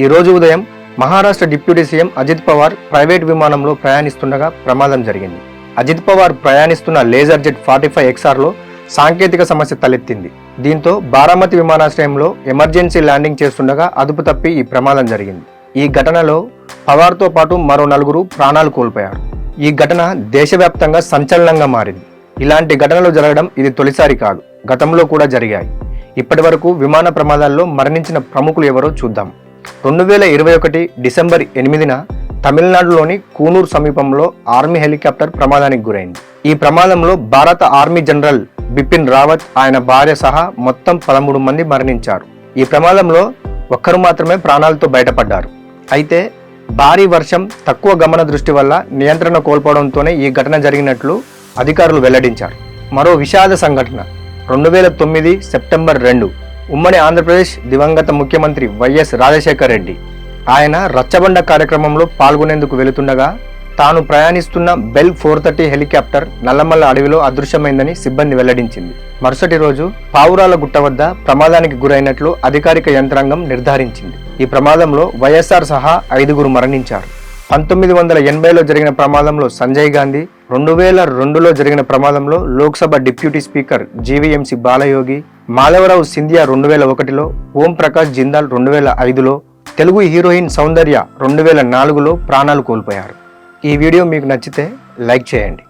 ఈ రోజు ఉదయం Maharashtra deputy CM Ajit Pawar private విమానంలో ప్రయాణిస్తుండగా ప్రమాదం జరిగింది. అజిత్ పవార్ ప్రయాణిస్తున్న లేజర్ జెట్ 45 XRలో సాంకేతిక సమస్య తలెత్తింది. దీంతో బారామతి విమానాశ్రయంలో ఎమర్జెన్సీ ల్యాండింగ్ చేస్తుండగా అదుపు తప్పి ఈ ప్రమాదం జరిగింది. ఈ ఘటనలో పవార్తో పాటు మరో 4 ప్రాణాలు కోల్పోయారు. ఈ ఘటన దేశవ్యాప్తంగా సంచలనంగా మారింది. ఇలాంటి ఘటనలు జరగడం ఇది తొలిసారి కాదు, గతంలో కూడా జరిగాయి. ఇప్పటి వరకు విమాన ప్రమాదాల్లో మరణించిన ప్రముఖులు ఎవరో చూద్దాం. 2021 డిసెంబర్ 8న తమిళనాడులోని కూనూరు సమీపంలో ఆర్మీ హెలికాప్టర్ ప్రమాదానికి గురైంది. ఈ ప్రమాదంలో భారత ఆర్మీ జనరల్ బిపిన్ రావత్, ఆయన భార్య సహా మొత్తం 13 మంది మరణించారు. ఈ ప్రమాదంలో ఒక్కరు మాత్రమే ప్రాణాలతో బయటపడ్డారు. అయితే భారీ వర్షం, తక్కువ గమన దృష్టి వల్ల నియంత్రణ కోల్పోవడంతోనే ఈ ఘటన జరిగినట్లు అధికారులు వెల్లడించారు. మరో విషాద సంఘటన 2009 సెప్టెంబర్ 2 ఉమ్మడి ఆంధ్రప్రదేశ్ దివంగత ముఖ్యమంత్రి వైఎస్ రాజశేఖర్ రెడ్డి ఆయన రచ్చబండ కార్యక్రమంలో పాల్గొనేందుకు వెళుతుండగా తాను ప్రయాణిస్తున్న బెల్ 430 హెలికాప్టర్ నల్లమల్ల అడవిలో అదృశ్యమైందని సిబ్బంది వెల్లడించింది. మరుసటి రోజు పావురాల గుట్ట వద్ద ప్రమాదానికి గురైనట్లు అధికారిక యంత్రాంగం నిర్ధారించింది. ఈ ప్రమాదంలో వైఎస్ఆర్ సహా 5 మరణించారు. 1980లో జరిగిన ప్రమాదంలో సంజయ్ గాంధీ, 2002లో జరిగిన ప్రమాదంలో Lok Sabha deputy speaker GVMC Balayogi, Madhavrao Scindia 2001లో, ఓం ప్రకాష్ జిందాల్ 2005లో, తెలుగు హీరోయిన్ సౌందర్య 2004లో ప్రాణాలు కోల్పోయారు. ఈ వీడియో మీకు నచ్చితే లైక్ చేయండి.